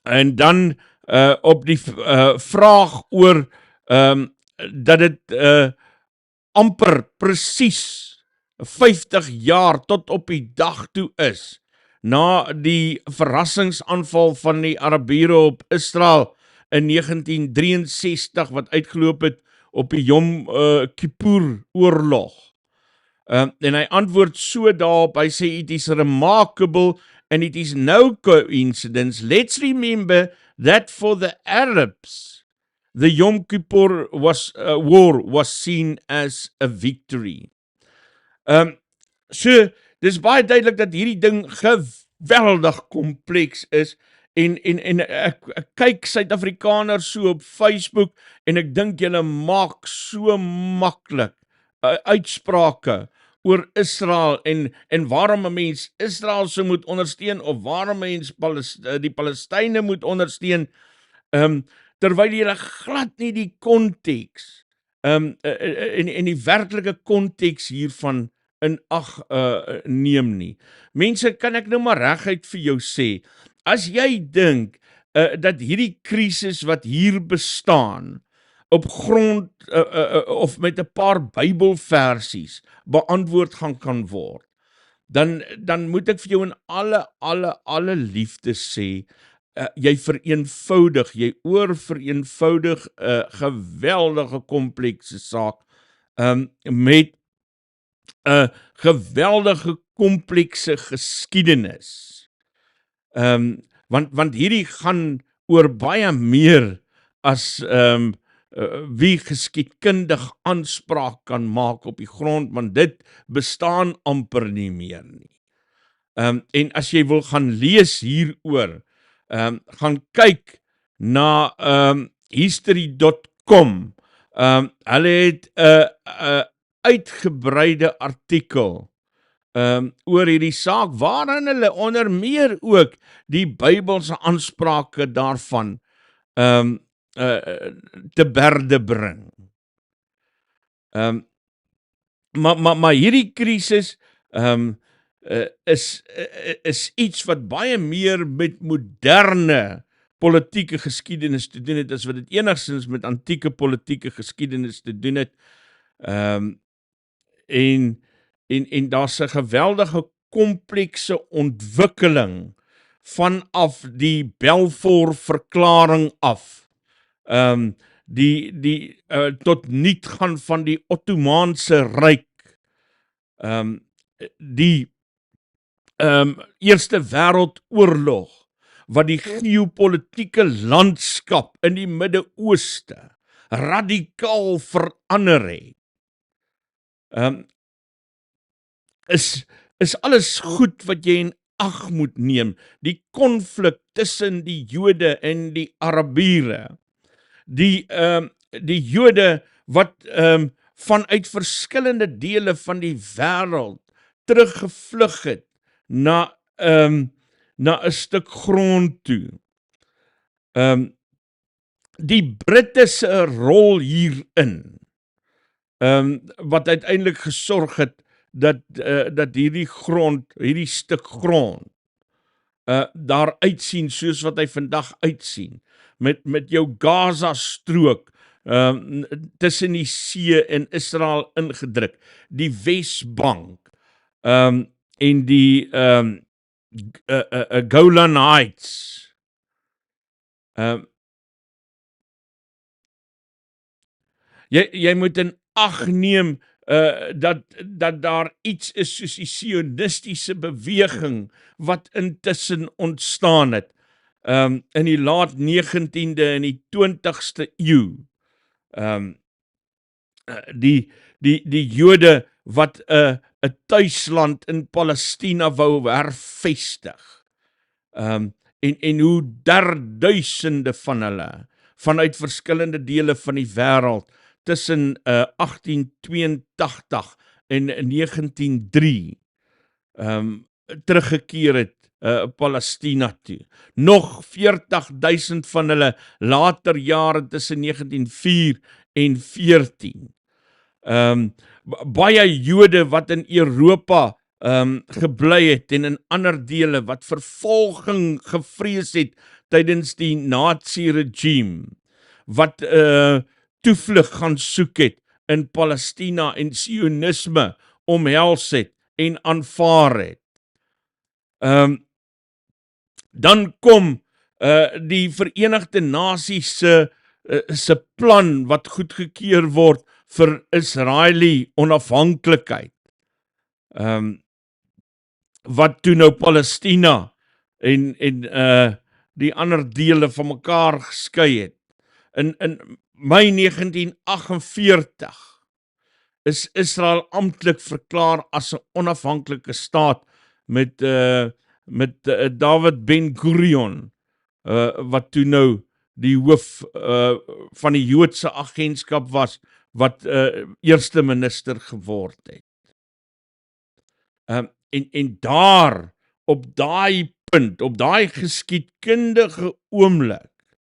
En dan op die vraag oor dat dit amper presies 50 jaar tot op die dag toe is, na die verrassingsaanval van die Arabiere op Israel in 1963, wat uitgeloop het op die Yom Kippur oorlog. En hy antwoord so daarop, hy sê, it is remarkable and it is no coincidence. Let's remember that for the Arabs, the Yom Kippur war was seen as a victory. So, dis baie duidelik dat hierdie ding geweldig kompleks is, en ek kyk Suid-Afrikaners so op Facebook, en ek dink julle maak so maklik uitsprake oor Israel, en waarom 'n mens Israel sou moet ondersteun, of waarom 'n mens die Palestynë moet ondersteun, terwyl jy glad nie die konteks, en die werklike konteks hiervan in ag neem nie. Mense, kan ek nou maar reguit vir jou sê, as jy dink dat hierdie krisis wat hier bestaan, op grond of met 'n paar Bybelversies beantwoord kan word, dan moet ek vir jou in alle liefde sê, jy vereenvoudig, jy oorvereenvoudig 'n geweldige komplekse saak met 'n geweldige komplekse geskiedenis. Want hierdie gaan oor baie meer as wie geskiedkundig aanspraak kan maak op die grond, want dit bestaan amper nie meer nie. En as jy wil gaan lees hieroor, gaan kyk na history.com. Hulle het 'n uitgebreide artikel oor hierdie saak, waarin hulle onder meer ook die Bybelse aansprake daarvan te berde bring. Maar hierdie krisis is iets wat baie meer met moderne politieke geskiedenis te doen het, as wat dit enigstens met antieke politieke geskiedenis te doen het. En daar's 'n geweldige komplekse ontwikkeling vanaf die Balfour-verklaring af. Die tot niet gaan van die Ottomaanse Ryk. Die Eerste Wêreldoorlog, wat die geopolitieke landskap in die Midde-Ooste radikaal verander het. Is alles goed wat jy in ag moet neem. Die konflik tussen die Jode en die Arabiere. Die Jode wat vanuit verskillende dele van die wêreld teruggevlug het na 'n stuk grond toe. Die Britte se rol hierin, wat uiteindelik gesorg het dat hierdie stuk grond daar uitsien soos wat hy vandag uitsien, met jou Gaza strook tussen die see en Israel ingedruk, die Wesbank en die Golan Heights. Jy moet in ag neem dat daar iets is soos die sionistiese beweging wat intussen ontstaan het in die laat 19de en die 20ste eeu. Die Jode wat 'n tuisland in Palestina wou hervestig. En hoe duisende van hulle vanuit verskillende dele van die wêreld tussen 1882 en 1903 teruggekeer het Palestina toe. Nog 40.000 van hulle later jare tussen 1904 en 14. Baie Jode wat in Europa gebly het en in ander dele wat vervolging gevrees het tydens die Nazi-regime, wat toevlug gaan soek het in Palestina en sionisme omhels het en aanvaar het. Dan kom die Verenigde Nasies se plan wat goedgekeur word vir Israeli onafhanklikheid. Wat toe nou Palestina en die ander dele van mekaar geskei het. In Mei 1948 is Israel amptelik verklaar as 'n onafhanklike staat met David Ben-Gurion, wat toe nou die hoof van die Joodse agentskap was, wat eerste minister geword het. En daar, op daai punt, op daai geskiedkundige oomblik,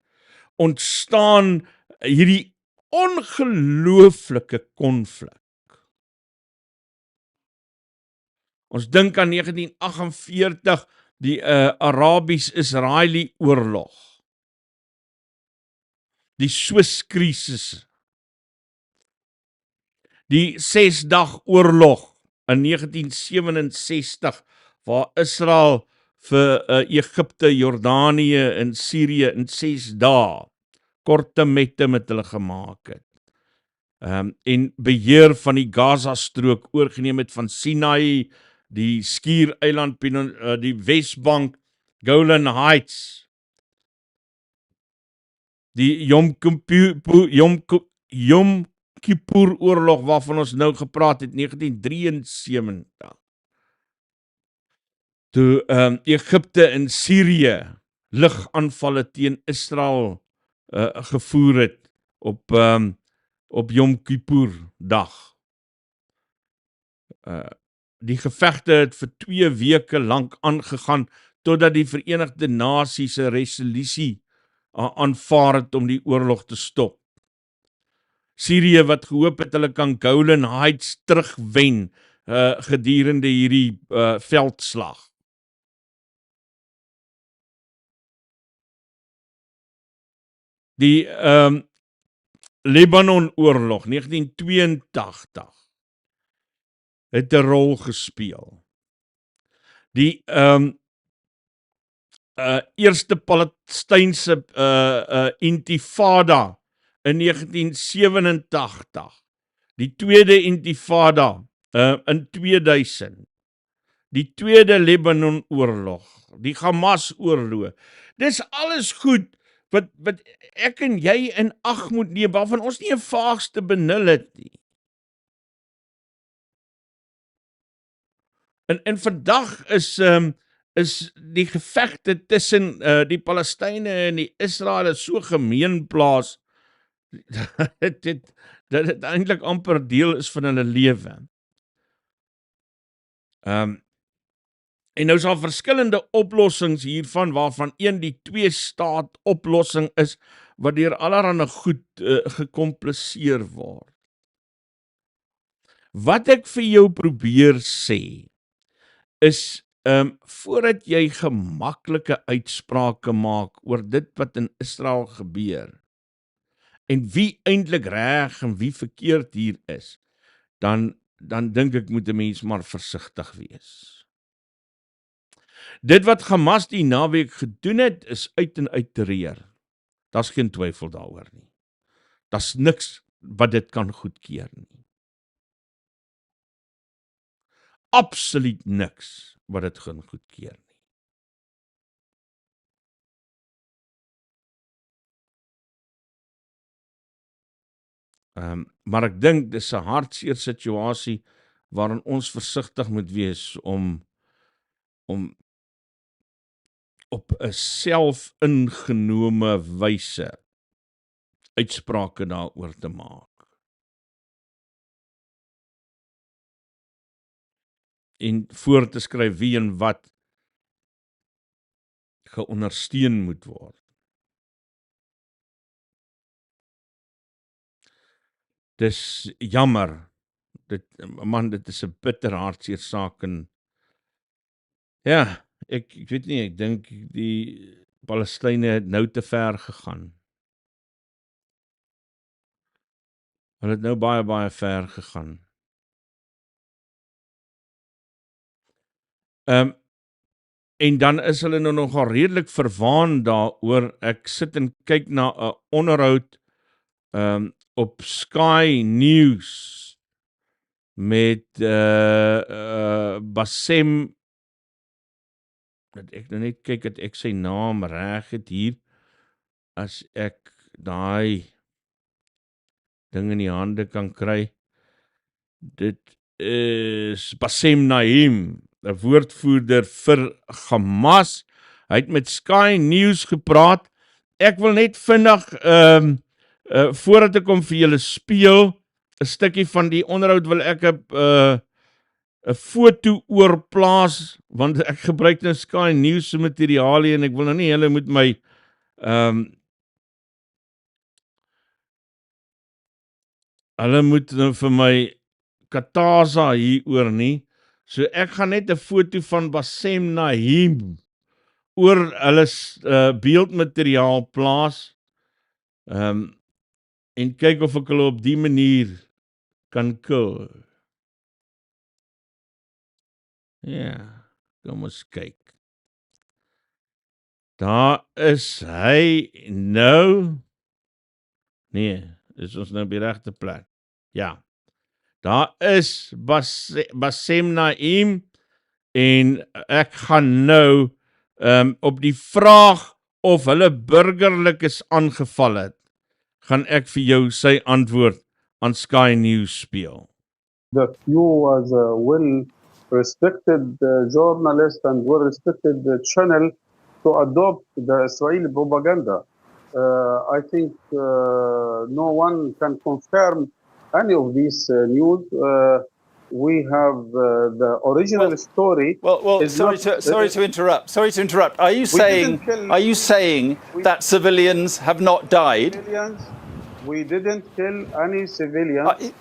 ontstaan hierdie ongelooflike konflik. Ons dink aan 1948, die Arabies-Israeli oorlog, die Swiss-krisis, die 6-dag oorlog in 1967, waar Israel vir Egipte, Jordanië en Sirië in 6 dae korte mette met hulle gemaak het. En beheer van die Gaza-strook oorgeneem het van Sinai, die Skiereiland, die Wesbank, Golan Heights, die Yom Kippur oorlog waarvan ons nou gepraat het, 1973. Toe Egipte en Sirië lugaanvalle teen Israel gevoer het op Yom Kippur dag. Die gevegte het vir 2 weke lank aangegaan totdat die Verenigde Nasies 'n resolusie aanvaar het om die oorlog te stop. Syrië wat gehoop het hulle kan Golan Heights terugwen gedurende hierdie veldslag. Die Libanon-oorlog 1982 het 'n rol gespeel. Die eerste Palestynse intifada in 1987, die tweede intifada in 2000, die tweede Libanon-oorlog, die Hamas-oorlog. Dis alles goed wat ek en jy in ag moet neem, waarvan ons nie 'n vaagste benul het nie. En vandag is die gevegte tussen die Palestynë en die Israel so gemeenplaas, dat dit eintlik amper deel is van hulle lewe. En nou is daar verskillende oplossings hiervan, waarvan een die 2-staat oplossing is, wat deur allerhande goed gekompliseer word. Wat ek vir jou probeer sê, is voordat jy gemaklike uitsprake maak oor dit wat in Israel gebeur, en wie eintlik reg en wie verkeerd hier is, dan dink ek moet 'n mens maar versigtig wees. Dit wat Hamas die naweek gedoen het, is uit en uit terreur. Daar's geen twyfel daaroor nie. Daar's niks wat dit kan goedkeur nie. Absoluut niks wat dit gaan goedkeur nie. Maar ek dink dis 'n hartseer situasie waarin ons versigtig moet wees om op 'n selfingenome wyse uitsprake daaroor te maak. En voor te skryf wie en wat geondersteun moet word. Dis jammer. Dit is 'n bitter hartseer saak en ja, ek weet nie, ek dink die Palestynë het nou te ver gegaan. Hulle het nou baie, baie ver gegaan. En dan is hulle nou nogal redelik verwaan daaroor. Ek sit en kyk na 'n onderhoud op Sky News met Basem, dat ek nou net kyk dat ek sy naam reg het hier, as ek daai ding in die hande kan kry. Dit is Basem Naim, 'n woordvoerder vir Hamas. Hy het met Sky News gepraat. Ek wil net vinnig voordat ek hom vir julle speel, 'n stukkie van die onderhoud wil ek 'n foto oorplaas, want ek gebruik nou Sky News se materiaal en ek wil nou nie julle moet my hulle moet nou vir my Kataza hier oor nie. So ek gaan net 'n foto van Basem Naim oor hulle beeldmateriaal plaas. En kyk of ek hulle op die manier kan kill. Ja, kom ons kyk. Daar is hy nou. Nee, is ons nou op die regte plek. Ja. Daar is Basem Naim en ek gaan nou op die vraag of hulle burgerlik is aangeval het, gaan ek vir jou sy antwoord aan Sky News speel. That you as a well-respected journalist and well-respected channel to adopt the Israeli propaganda. I think no one can confirm any of these news. We have the original story. Well, sorry to interrupt. Sorry to interrupt. Are you saying that civilians have not died? we didn't kill any civilians.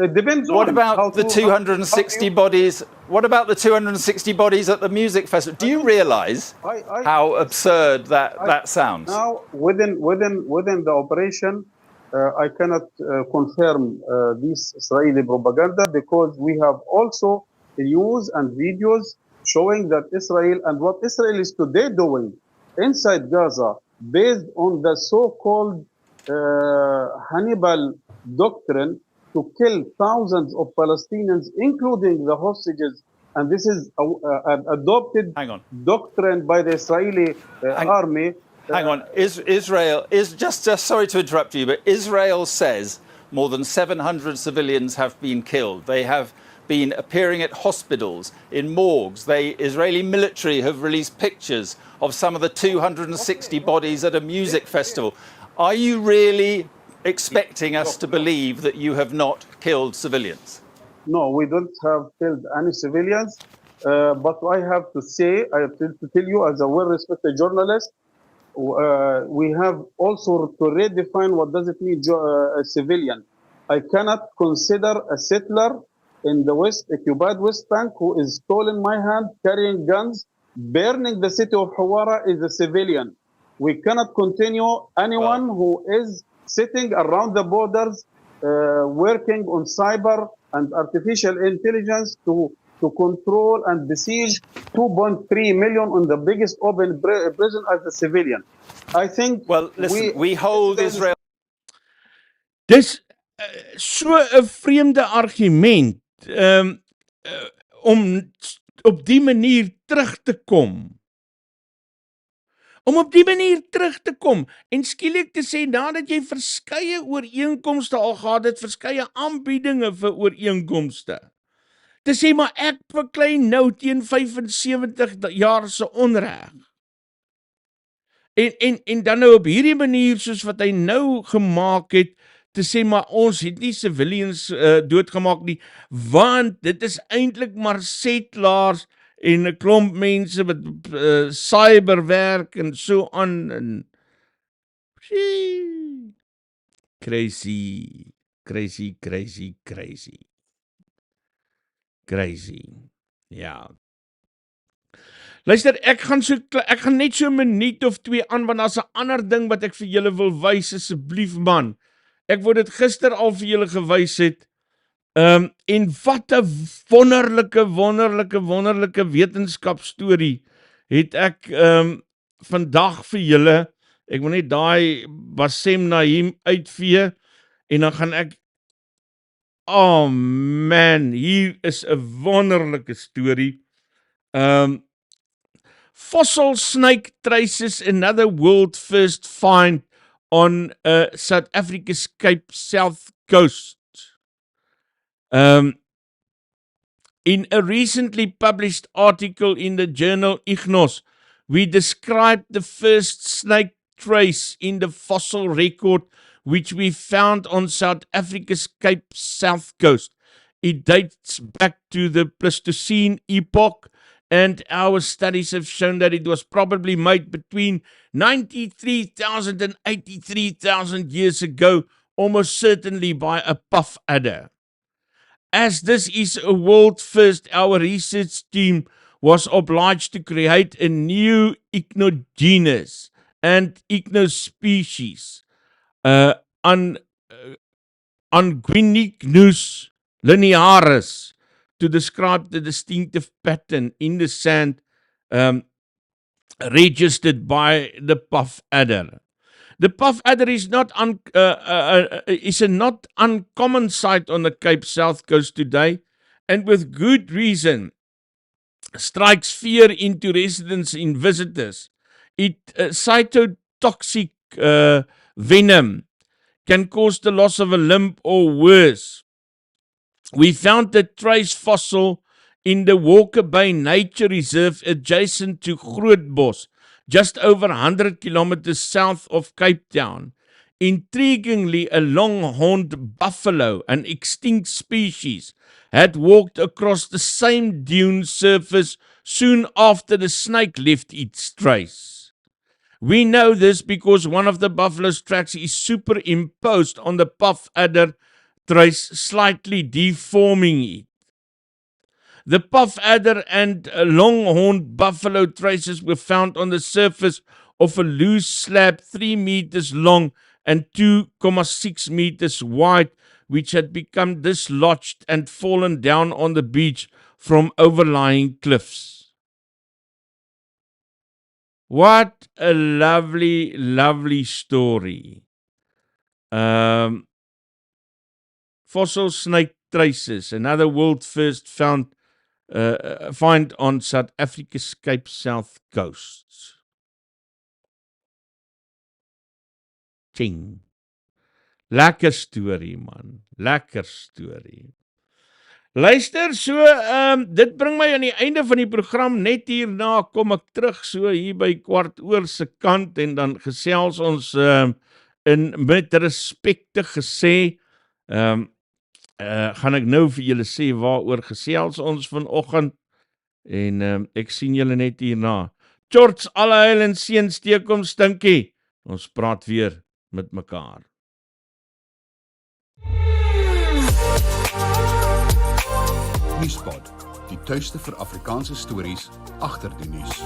It depends What on how about the to- 260 bodies? What about the 260 bodies at the music festival? Do you realise how absurd that sounds? Now, within the operation, I cannot confirm this Israeli propaganda because we have also news and videos showing that Israel and what Israel is today doing inside Gaza, based on the so-called Hannibal doctrine to kill thousands of Palestinians, including the hostages. And this is an adopted doctrine by the Israeli army. Hang on, Israel is just sorry to interrupt you, but Israel says more than 700 civilians have been killed. They have been appearing at hospitals, in morgues. The Israeli military have released pictures of some of the 260 bodies at a music festival. Are you really expecting us to believe that you have not killed civilians? No, we don't have killed any civilians. But I have to say, I have to tell you as a well-respected journalist, we have also to redefine what does it mean a civilian. I cannot consider a settler in the occupied West Bank who is stolen my hand, carrying guns, burning the city of Hawara is a civilian. We cannot continue anyone who is sitting around the borders, working on cyber and artificial intelligence to control and besiege 2.3 million on the biggest open prison as a civilian. I think. Well, listen, we hold Israel. Dis so 'n vreemde argument om op die manier terug te kom. Om op die manier terug te kom en skielik te sê nadat jy verskeie ooreenkomste al gehad het, verskeie aanbiedinge vir ooreenkomste. Te sê maar ek beklei nou teen 75 jaar se onreg. En dan nou op hierdie manier soos wat hy nou gemaak het, te sê maar ons het nie civilians doodgemaak nie, want dit is eintlik maar settlers en 'n klomp mense met cyberwerk en so aan en crazy. Ja. Luister, ek gaan net so 'n minuut of 2 aan, want daar's 'n ander ding wat ek vir julle wil wys, asseblief man. Ek wou dit gister al vir julle gewys het. En wat 'n wonderlike wetenskapstorie het ek vandag vir julle. Ek wil net daai Basem Naim uitvee en dan gaan ek oh man, hier is 'n wonderlike storie. Fossil snake traces another world first find on South Africa's Cape South Coast. In a recently published article in the journal Ignos, we described the first snake trace in the fossil record which we found on South Africa's Cape South Coast. It dates back to the Pleistocene epoch, and our studies have shown that it was probably made between 93,000 and 83,000 years ago, almost certainly by a puff adder. As this is a world first, our research team was obliged to create a new ichnogenus and ichnospecies, Anguinigmus linearis, to describe the distinctive pattern in the sand registered by the puff adder. The puff adder is a not uncommon sight on the Cape South Coast today, and with good reason strikes fear into residents and visitors. It cytotoxic venom can cause the loss of a limb or worse. We found the trace fossil in the Walker Bay Nature Reserve adjacent to Grootbos, just over 100 kilometers south of Cape Town. Intriguingly, a longhorned buffalo, an extinct species, had walked across the same dune surface soon after the snake left its trace. We know this because one of the buffalo's tracks is superimposed on the puff adder trace, slightly deforming it. The puff adder and longhorned buffalo traces were found on the surface of a loose slab 3 meters long and 2.6 meters wide, which had become dislodged and fallen down on the beach from overlying cliffs. What a lovely, lovely story. Fossil snake traces, another world first find on South Africa's Cape South coast. Ching. Lekker storie, man. Lekker storie. Luister, so, dit bring my aan die einde van die program. Net hierna kom ek terug, so hier by 15:15 se kant, en dan gesels ons in met respekte gesê, gaan ek nou vir julle sê waaroor gesels ons vanoggend, en ek sien julle net hierna. George, alle heil en seën, steek hom stinkie. Ons praat weer met mekaar. Nuuspod, die tuiste vir Afrikaanse stories agter die nuus.